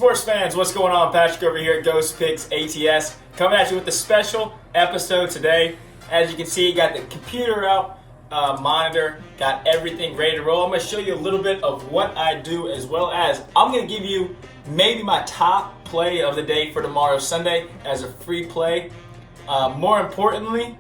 Sports fans, what's going on? Patrick over here at GhostPicks ATS, coming at you with a special episode today. As you can see, got the computer out, monitor, got everything ready to roll. I'm going to show you a little bit of what I do, as well as I'm going to give you maybe my top play of the day for tomorrow, Sunday, as a free play. More importantly,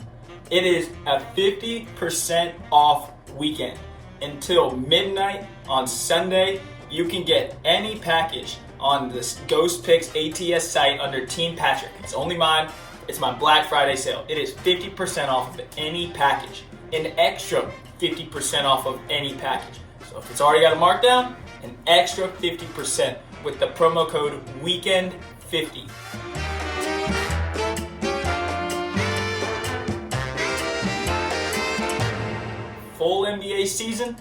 it is a 50% off weekend. Until midnight on Sunday, you can get any package on this GhostPicks ATS site under Team Patrick. It's only mine. It's my Black Friday sale. It is 50% off of any package. An extra 50% off of any package. So if it's already got a markdown, an extra 50% with the promo code WEEKEND50. Full NBA season,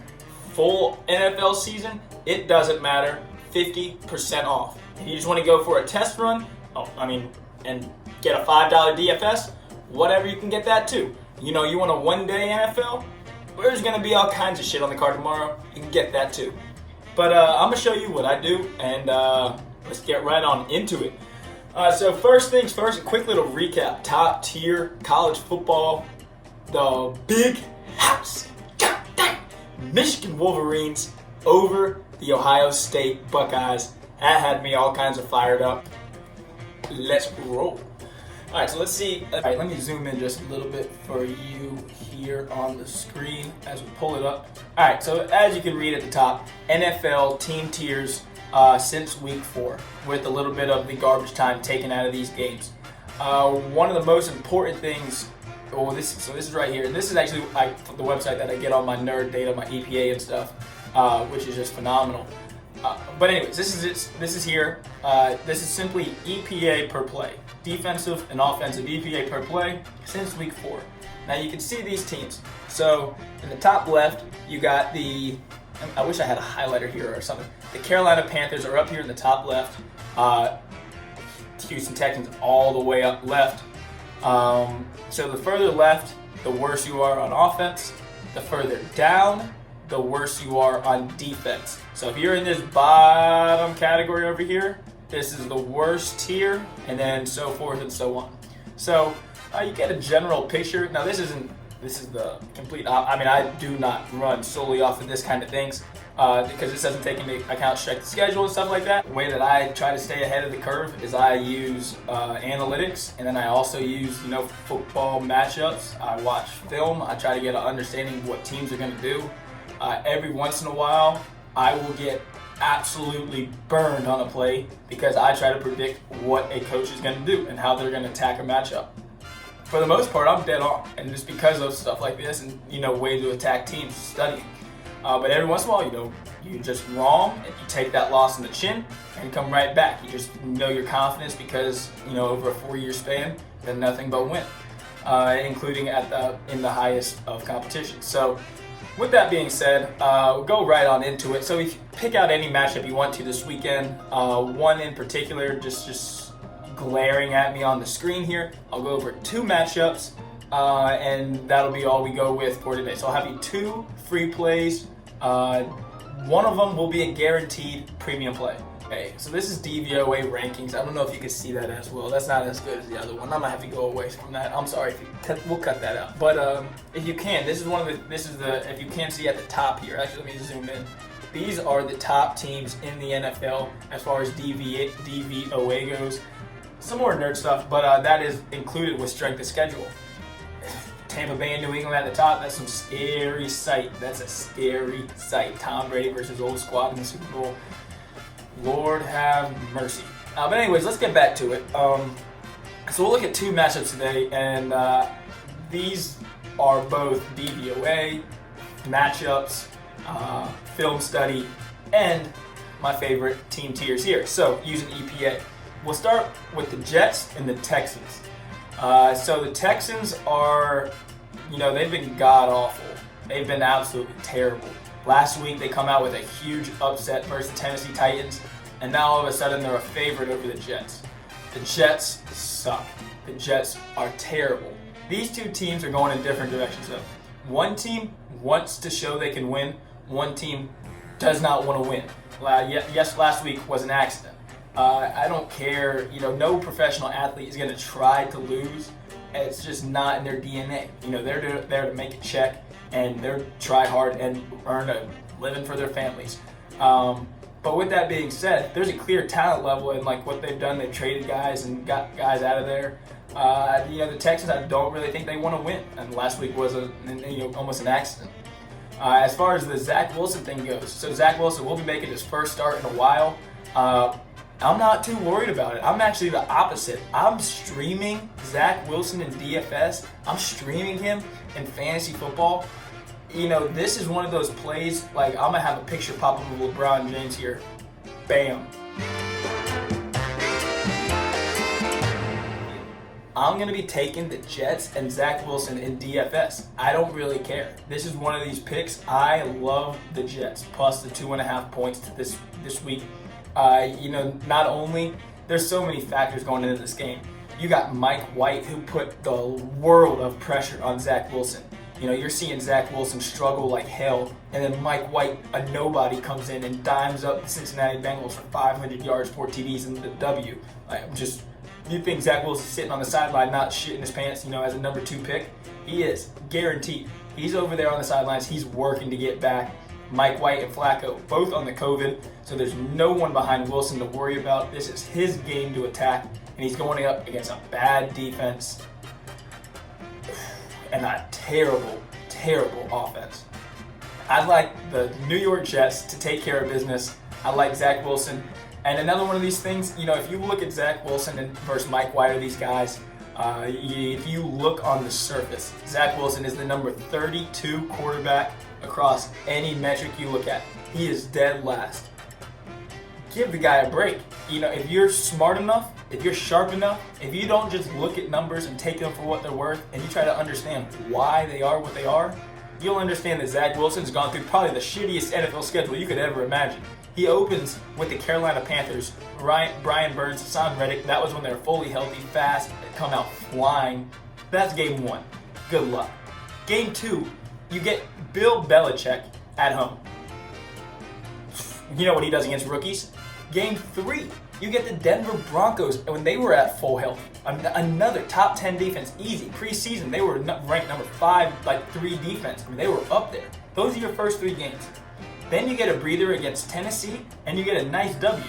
full NFL season, it doesn't matter. 50% off. If you just want to go for a test run, and get a $5 DFS, whatever, you can get that too. You know, you want a one-day NFL? There's going to be all kinds of shit on the card tomorrow. You can get that too. But I'm going to show you what I do, and let's get right on into it. So first things first, a quick little recap. Top tier college football, the big house, Michigan Wolverines over the Ohio State Buckeyes. That had me all kinds of fired up. Let's roll. All right, so let's see. All right, let me zoom in just a little bit for you here on the screen as we pull it up. All right, so as you can read at the top, NFL team tiers since week 4, with a little bit of the garbage time taken out of these games. One of the most important things. This is right here. This is actually the website that I get all my nerd data, my EPA and stuff, which is just phenomenal. But anyways, this is here. This is simply EPA per play, defensive and offensive EPA per play since week 4. Now you can see these teams. So in the top left, you got the. I wish I had a highlighter here or something. The Carolina Panthers are up here in the top left. Houston Texans all the way up left. So the further left, the worse you are on offense. The further down, the worse you are on defense. So if you're in this bottom category over here, this is the worst tier, and then so forth and so on. So you get a general picture. Now this is the complete. I do not run solely off of this kind of things because this doesn't take into account strength schedule and stuff like that. The way that I try to stay ahead of the curve is I use analytics, and then I also use football matchups. I watch film. I try to get an understanding of what teams are going to do. Every once in a while, I will get absolutely burned on a play because I try to predict what a coach is going to do and how they're going to attack a matchup. For the most part, I'm dead on, and just because of stuff like this and way to attack teams, studying. But every once in a while, you're just wrong, and you take that loss in the chin and come right back. You just know your confidence because over a 4-year span, then nothing but win, including in the highest of competition. So. With that being said, we'll go right on into it. So if you pick out any matchup you want to this weekend, one in particular just glaring at me on the screen here. I'll go over 2 matchups, and that'll be all we go with for today. So I'll have you 2 free plays. One of them will be a guaranteed premium play. Okay, so this is DVOA rankings. I don't know if you can see that as well. That's not as good as the other one. I might have to go away from that. I'm sorry. We'll cut that out. But if you can, if you can see at the top here. Actually, let me zoom in. These are the top teams in the NFL as far as DVOA goes. Some more nerd stuff, but that is included with strength of schedule. Tampa Bay and New England at the top. That's some scary sight. That's a scary sight. Tom Brady versus old squad in the Super Bowl. Lord have mercy. But anyways, let's get back to it. So we'll look at 2 matchups today, and these are both DVOA matchups, film study, and my favorite team tiers here. So using EPA. We'll start with the Jets and the Texans. So the Texans are, they've been god-awful. They've been absolutely terrible. Last week, they come out with a huge upset versus the Tennessee Titans, and now all of a sudden, they're a favorite over the Jets. The Jets suck. The Jets are terrible. These 2 teams are going in different directions, though. One team wants to show they can win. One team does not want to win. Yes, last week was an accident. I don't care. No professional athlete is going to try to lose. It's just not in their DNA. They're there to make a check, and they're try hard and earn a living for their families. But with that being said, there's a clear talent level in like what they've done. They've traded guys and got guys out of there. The Texans, I don't really think they want to win, and last week was almost an accident. As far as the Zach Wilson thing goes, so Zach Wilson will be making his first start in a while. I'm not too worried about it. I'm actually the opposite. I'm streaming Zach Wilson in DFS. I'm streaming him in fantasy football. This is one of those plays, like I'm going to have a picture pop up of LeBron James here. Bam. I'm going to be taking the Jets and Zach Wilson in DFS. I don't really care. This is one of these picks. I love the Jets, plus the 2.5 points to this week. Not only, there's so many factors going into this game. You got Mike White, who put the world of pressure on Zach Wilson. You're seeing Zach Wilson struggle like hell, and then Mike White, a nobody, comes in and dimes up the Cincinnati Bengals for 500 yards, 4 TDs, and the W. You think Zach Wilson's sitting on the sideline not shitting his pants, as a number 2 pick? He is, guaranteed. He's over there on the sidelines. He's working to get back. Mike White and Flacco, both on the COVID, so there's no one behind Wilson to worry about. This is his game to attack, and he's going up against a bad defense and a terrible, terrible offense. I like the New York Jets to take care of business. I like Zach Wilson. And another one of these things, if you look at Zach Wilson versus Mike White or these guys, if you look on the surface, Zach Wilson is the number 32 quarterback across any metric you look at. He is dead last. Give the guy a break. If you're smart enough, if you're sharp enough, if you don't just look at numbers and take them for what they're worth, and you try to understand why they are what they are, you'll understand that Zach Wilson's gone through probably the shittiest NFL schedule you could ever imagine. He opens with the Carolina Panthers, Brian Burns, Hassan Reddick. That was when they're fully healthy, fast, and come out flying. That's game 1. Good luck. Game 2, you get Bill Belichick at home. You know what he does against rookies? Game 3, you get the Denver Broncos when they were at full health. Another top 10 defense, easy. Preseason, they were ranked number 5, like 3 defense. They were up there. Those are your first 3 games. Then you get a breather against Tennessee, and you get a nice W.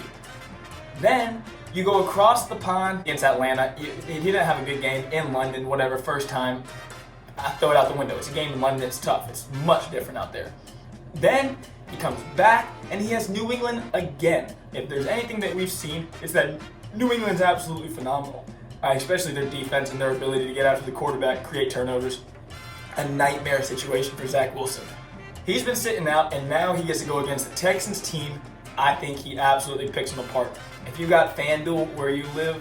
Then you go across the pond against Atlanta. He didn't have a good game in London, whatever, first time. I throw it out the window. It's a game in London. It's tough. It's much different out there. Then he comes back, and he has New England again. If there's anything that we've seen, it's that New England's absolutely phenomenal, especially their defense and their ability to get after the quarterback, create turnovers. A nightmare situation for Zach Wilson. He's been sitting out, and now he gets to go against the Texans team. I think he absolutely picks them apart. If you got FanDuel where you live,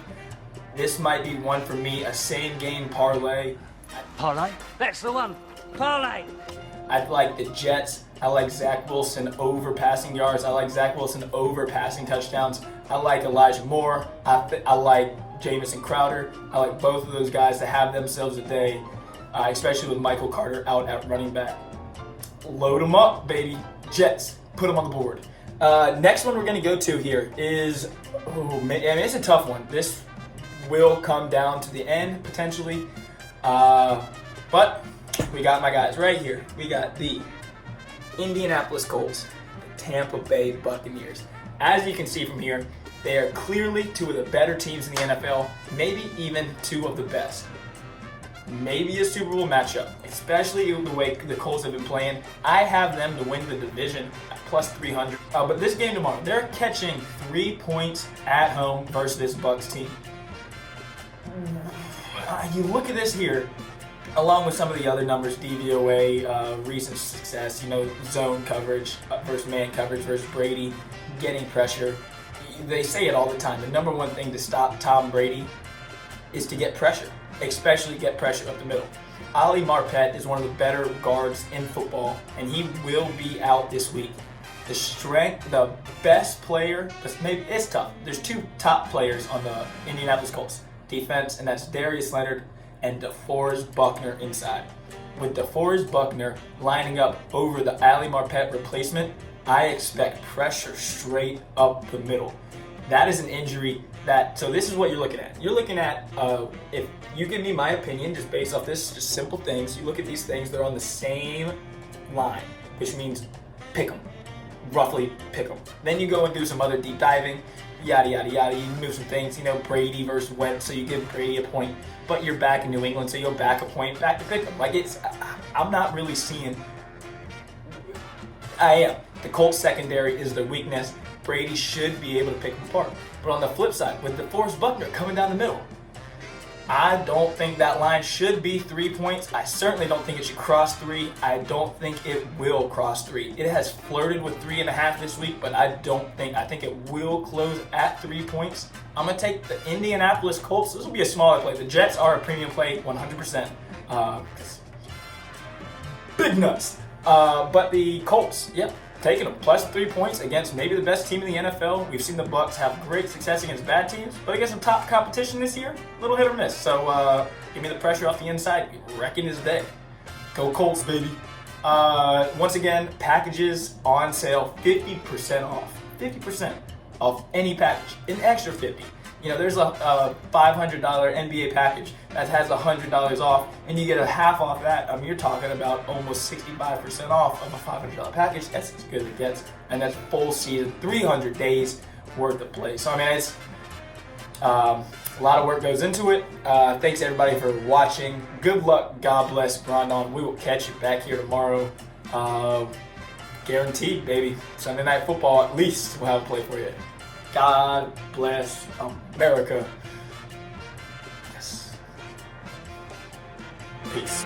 this might be one for me, a same-game parlay. Parlay? That's the one. Parlay! I like the Jets. I like Zach Wilson over passing yards. I like Zach Wilson over passing touchdowns. I like Elijah Moore. I like Jamison Crowder. I like both of those guys to have themselves a day, especially with Michael Carter out at running back. Load them up, baby. Jets. Put them on the board. Next one we're going to go to here is, it's a tough one. This will come down to the end, potentially. But we got my guys right here. We got the Indianapolis Colts, the Tampa Bay Buccaneers. As you can see from here, they are clearly 2 of the better teams in the NFL, maybe even 2 of the best. Maybe a Super Bowl matchup, especially the way the Colts have been playing. I have them to win the division at plus 300. But this game tomorrow, they're catching 3 points at home versus this Bucs team. You look at this here, along with some of the other numbers, DVOA, recent success, zone coverage versus man coverage versus Brady, getting pressure. They say it all the time. The number one thing to stop Tom Brady is to get pressure, especially get pressure up the middle. Ali Marpet is one of the better guards in football, and he will be out this week. The best player, it's tough. There's 2 top players on the Indianapolis Colts defense, and that's Darius Leonard and DeForest Buckner inside. With DeForest Buckner lining up over the Ali Marpet replacement, I expect pressure straight up the middle. That is an injury so this is what you're looking at. You're looking at, if you give me my opinion, just based off this, just simple things, you look at these things, they're on the same line, which means pick them. Roughly pick them. Then you go and do some other deep diving, yada, yada, yada. You move some things, Brady versus Wentz, so you give Brady a point, but you're back in New England, so you'll back a point, back to pick them. I'm not really seeing, the Colts secondary is their weakness. Brady should be able to pick them apart. But on the flip side, with DeForest Buckner coming down the middle, I don't think that line should be 3 points. I certainly don't think it should cross 3. I don't think it will cross 3. It has flirted with 3.5 this week, but I think it will close at 3 points. I'm going to take the Indianapolis Colts. This will be a smaller play. The Jets are a premium play, 100%. Big nuts. But the Colts, taking them plus 3 points against maybe the best team in the NFL. We've seen the Bucs have great success against bad teams, but against some top competition this year, little hit or miss. So give me the pressure off the inside. Wrecking his day. Go Colts, baby. Once again, packages on sale, 50% off. 50% off any package. An extra 50. There's a $500 NBA package that has $100 off, and you get a half off that. You're talking about almost 65% off of a $500 package. That's as good as it gets, and that's full season, 300 days worth of play. So it's a lot of work goes into it. Thanks everybody for watching. Good luck. God bless. Grind on. We will catch you back here tomorrow. Guaranteed, baby. Sunday Night Football, at least we'll have a play for you. God bless America. Yes. Peace.